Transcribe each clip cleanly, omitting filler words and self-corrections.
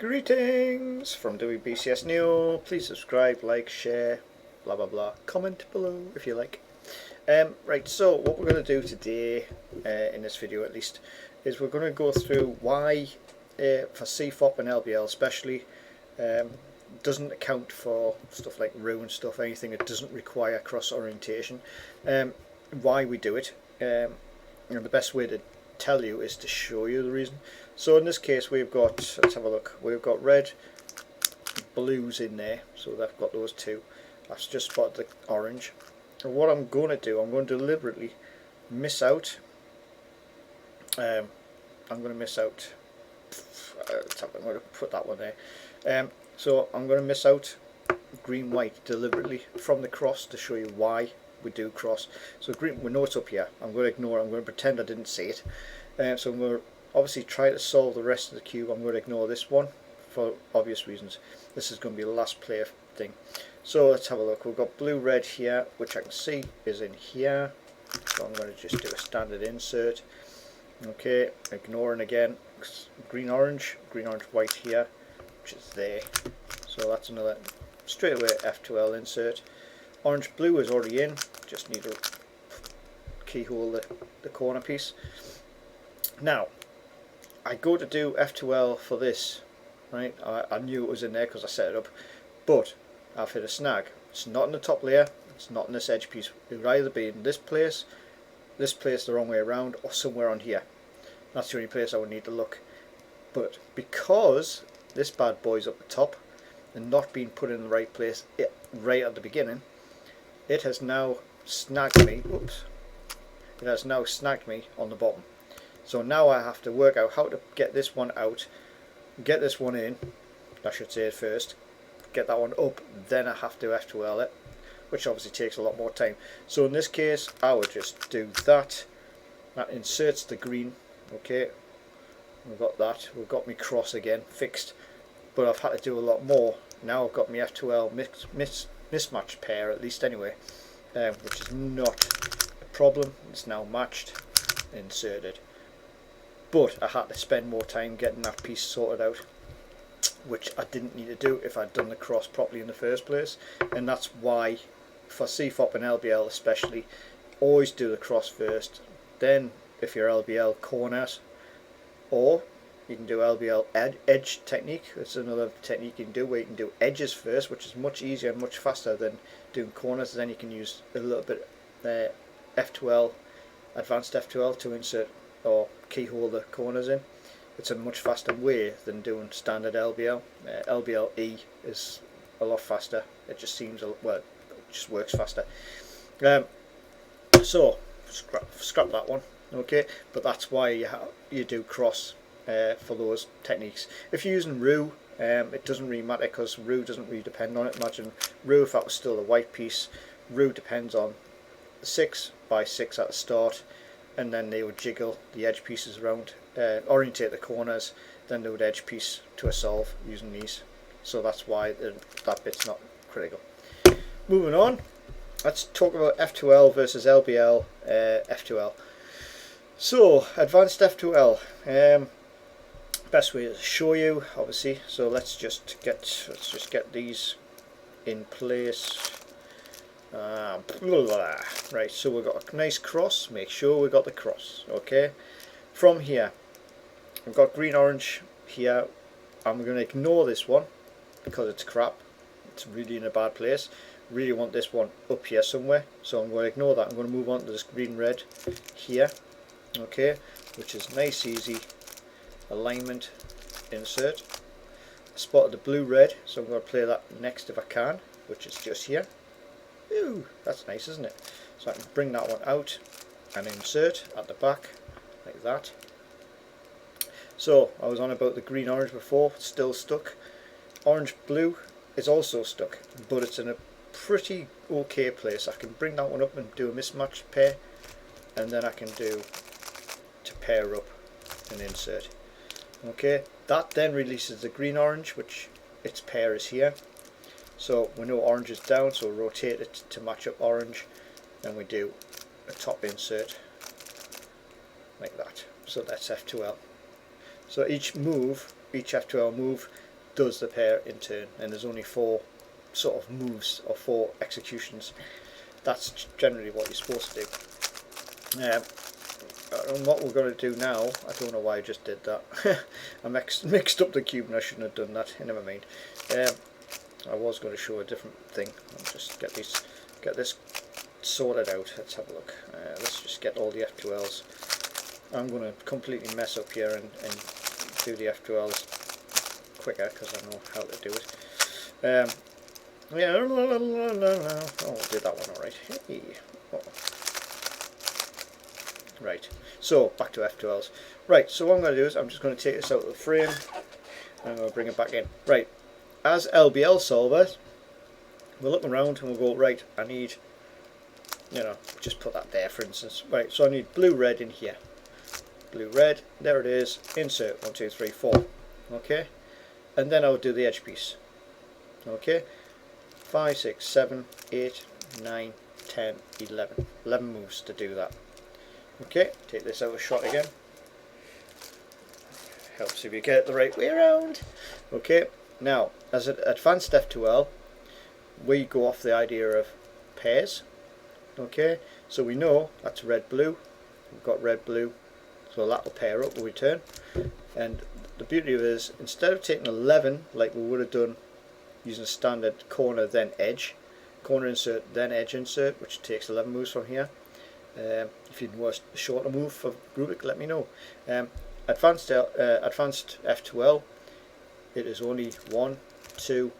Greetings from WBCS Neo. Please subscribe, like, share, blah blah blah. Comment below if you like. Right, so what we're going to do today, in this video at least, is we're going to go through why for CFOP and LBL especially doesn't account for stuff like RU and stuff, anything that doesn't require cross orientation, why we do it, and the best way to tell you is to show you the reason. So in this case we've got, let's have a look, we've got red, blues in there, so they've got those two. I've just spotted the orange. And what I'm going to do, I'm going to deliberately miss out, I'm going to miss out, I'm going to put that one there, so I'm going to miss out green white deliberately from the cross to show you why we do cross. So green, we know it's up here, I'm going to ignore it, I'm going to pretend I didn't see it. So I'm going to obviously try to solve the rest of the cube. I'm going to ignore this one for obvious reasons. This is going to be the last player thing. So let's have a look. We've got blue red here, which I can see is in here, so I'm going to just do a standard insert. Okay, ignoring again green orange white here, which is there, so that's another straight away F2L insert. Orange blue is already in, just need to keyhole the corner piece. Now I go to do F2L for this, right? I knew it was in there because I set it up, but I've hit a snag. It's not in the top layer, it's not in this edge piece. It would either be in this place the wrong way around, or somewhere on here. That's the only place I would need to look. But because this bad boy's up the top and not being put in the right place right at the beginning, it has now snagged me. Oops! It has now snagged me on the bottom. So now I have to work out how to get this one out, get this one in, I should say it first, get that one up, then I have to F2L it, which obviously takes a lot more time. So in this case I would just do that. That inserts the green. Okay, we've got that, we've got my cross again fixed, but I've had to do a lot more. Now I've got my F2L mismatch pair, at least anyway, which is not a problem. It's now matched, inserted. But I had to spend more time getting that piece sorted out, which I didn't need to do if I'd done the cross properly in the first place. And that's why for CFOP and LBL especially, always do the cross first, then if you're LBL, corners, or you can do LBL edge technique. It's another technique you can do where you can do edges first, which is much easier and much faster than doing corners. Then you can use a little bit F2L, advanced F2L to insert or keyhole the corners in. It's a much faster way than doing standard LBL. LBL E is a lot faster. It just seems, well, it just works faster. So scrap that one. Okay, but that's why you do cross for those techniques. If you're using RU, it doesn't really matter because RU doesn't really depend on it. Imagine RU, if that was still a white piece, RU depends on 6 by 6 at the start, and then they would jiggle the edge pieces around, orientate the corners, then they would edge piece to a solve using these. So that's why that bit's not critical. Moving on, let's talk about F2L versus LBL F2L. So advanced F2L, best way to show you obviously. So let's just get these in place. Right, so we've got a nice cross. Make sure we got the cross. Okay, from here we've got green orange here. I'm going to ignore this one because it's crap. It's really in a bad place. Really want this one up here somewhere, so I'm going to ignore that. I'm going to move on to this green red here. Okay, which is nice, easy alignment, insert. I spotted the blue red, so I'm going to play that next if I can, which is just here. Ooh, that's nice, isn't it? So I can bring that one out and insert at the back like that. So I was on about the green orange before, still stuck. Orange blue is also stuck, but it's in a pretty okay place. I can bring that one up and do a mismatch pair, and then I can do to pair up and insert. Okay, that then releases the green orange, which its pair is here. So we know orange is down, so we'll rotate it to match up orange. Then we do a top insert like that. So that's F2L. So each F2L move does the pair in turn, and there's only 4 sort of moves or 4 executions. That's generally what you're supposed to do. And what we're going to do now, I don't know why I just did that. I mixed up the cube and I shouldn't have done that. Never mind. I was going to show a different thing. I'll just get this sorted out. Let's have a look. Let's just get all the F2Ls. I'm going to completely mess up here and do the F2Ls quicker because I know how to do it. Yeah, oh, I did that one alright. Hey. Oh. Right, so back to F2Ls. Right, so what I'm going to do is I'm just going to take this out of the frame and I'm going to bring it back in. Right, as LBL solvers, we'll look around and we'll go, right, I need, just put that there for instance. Right, so I need blue, red in here. Blue, red, there it is, insert 1, 2, 3, 4. Okay, and then I'll do the edge piece. Okay, 5, 6, 7, 8, 9, 10, 11. 11 moves to do that. Okay, take this out of shot again. Helps if you get it the right way around. Okay, now as an advanced F2L, we go off the idea of pairs. Okay, so we know that's red blue. We've got red blue, so that will pair up when we turn. And the beauty of it is, instead of taking 11 like we would have done using a standard corner then edge, corner insert then edge insert, which takes 11 moves from here. If you want a shorter move for Rubik, let me know. Advanced F2L, it is only 1, 2,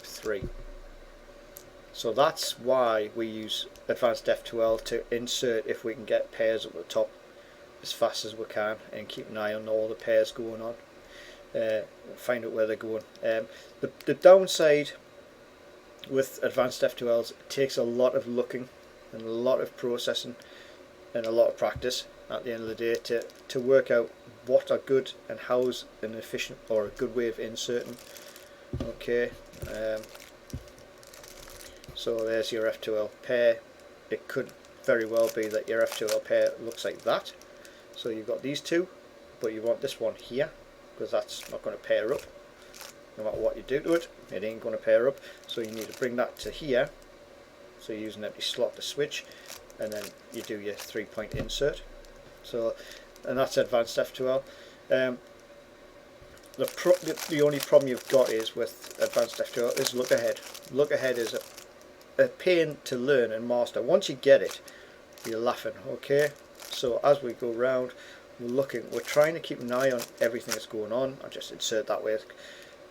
3. So that's why we use advanced F2L to insert if we can get pairs at the top as fast as we can and keep an eye on all the pairs going on. Find out where they're going. The downside with advanced F2Ls, it takes a lot of looking and a lot of processing and a lot of practice at the end of the day to work out what are good and how's an efficient or a good way of inserting. Okay, so there's your F2L pair. It could very well be that your F2L pair looks like that. So you've got these two, but you want this one here because that's not going to pair up. No matter what you do to it, it ain't going to pair up. So you need to bring that to here. So you use an empty slot to switch, and then you do your 3-point insert. So, and that's advanced F2L. The only problem you've got is with advanced F2L is look ahead. Look ahead is a pain to learn and master. Once you get it, you're laughing. Okay, so as we go round, we're trying to keep an eye on everything that's going on. I just insert that way.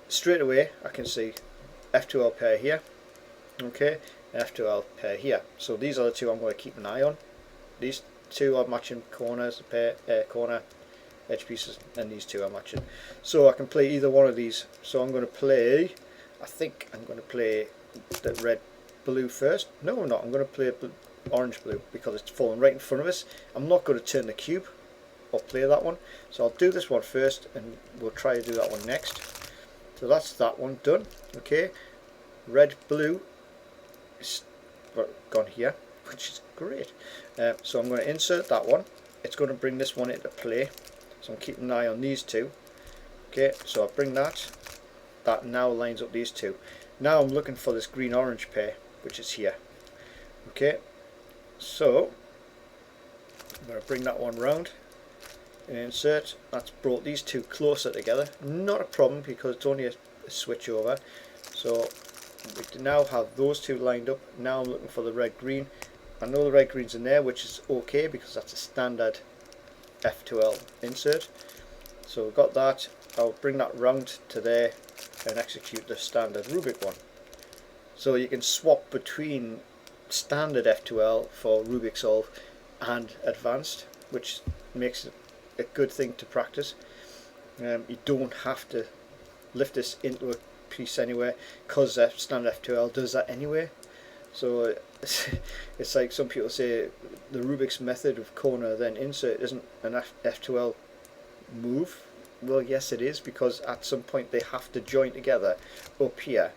Straight away, I can see F2L pair here. Okay. F2L pair here. So these are the two I'm going to keep an eye on. These two are matching corners, corner edge pieces, and these two are matching. So I can play either one of these. So I'm going to play, I think I'm going to play the red blue first. No, I'm not. I'm going to play orange blue because it's falling right in front of us. I'm not going to turn the cube or play that one. So I'll do this one first and we'll try to do that one next. So that's that one done. Okay, red blue is gone here, which is great. So I'm going to insert that one. It's going to bring this one into play, so I'm keeping an eye on these two. Okay, so I bring that now lines up these two. Now I'm looking for this green orange pair, which is here. Okay, so I'm going to bring that one round and insert. That's brought these two closer together. Not a problem because it's only a switch over. So we now have those two lined up. Now I'm looking for the red green. I know the red green's in there, which is okay because that's a standard F2L insert. So we've got that. I'll bring that round to there and execute the standard Rubik one. So you can swap between standard F2L for Rubik solve and advanced, which makes it a good thing to practice. You don't have to lift this into a piece anywhere because standard F2L does that anyway. So it's like some people say the Rubik's method of corner then insert isn't an F2L move. Well, yes it is, because at some point they have to join together up here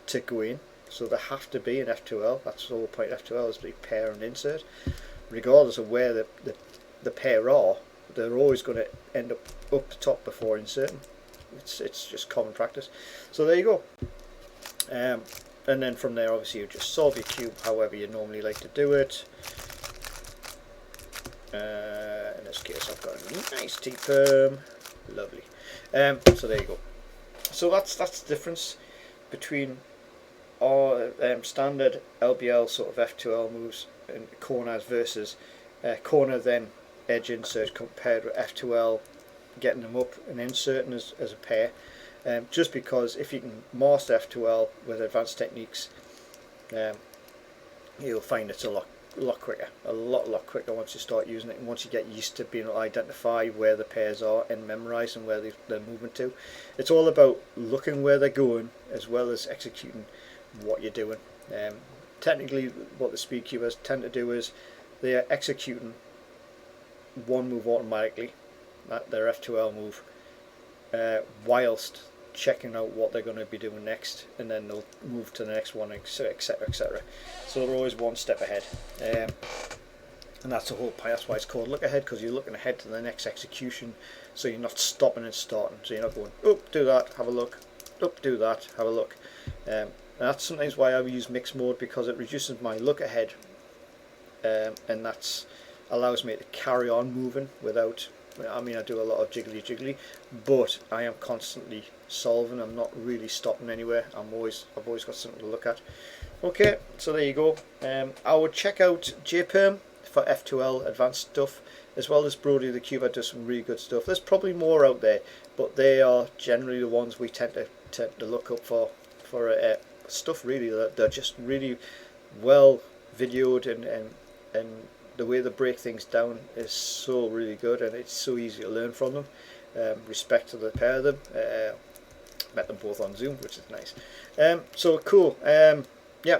to go in. So they have to be an F2L. That's the whole point of F2L, is to be pair and insert. Regardless of where the pair are, they're always going to end up the top before inserting. It's just common practice. So there you go. And then from there, obviously, you just solve your cube however you normally like to do it. In this case, I've got a nice T-perm. Lovely. So there you go. So that's the difference between our standard LBL sort of F2L moves and corners versus corner then edge insert compared with F2L, getting them up and inserting as a pair. Just because if you can master F2L with advanced techniques, you'll find it's a lot quicker, a lot quicker once you start using it, and once you get used to being able to identify where the pairs are and memorising where they're moving to. It's all about looking where they're going as well as executing what you're doing. Technically, what the speed cubers tend to do is they are executing one move automatically, their F2L move, whilst checking out what they're going to be doing next, and then they'll move to the next one, etc, etc. So they're always one step ahead, and that's the whole point. That's why it's called look ahead, because you're looking ahead to the next execution, so you're not stopping and starting. So you're not going, oh, do that, have a look, oh, do that, have a look. And that's sometimes why I use mixed mode, because it reduces my look ahead, and that's allows me to carry on moving without, I mean, I do a lot of jiggly, but I am constantly solving. I'm not really stopping anywhere. I've always got something to look at. Okay, so there you go. I would check out JPerm for F2L advanced stuff, as well as Brody the Cuber does some really good stuff. There's probably more out there, but they are generally the ones we tend to look up for stuff. Really, they're just really well videoed, and the way they break things down is so really good, and it's so easy to learn from them. Respect to the pair of them. Met them both on Zoom, which is nice. So cool. Yeah,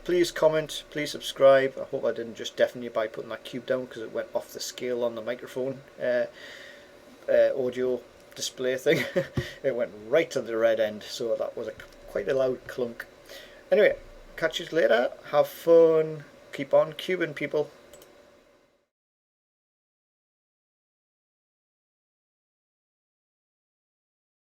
please comment, please subscribe. I hope I didn't just deafen you by putting that cube down, because it went off the scale on the microphone audio display thing. It went right to the red end, so that was quite a loud clunk. Anyway, catch you later. Have fun. Keep on cubing, people.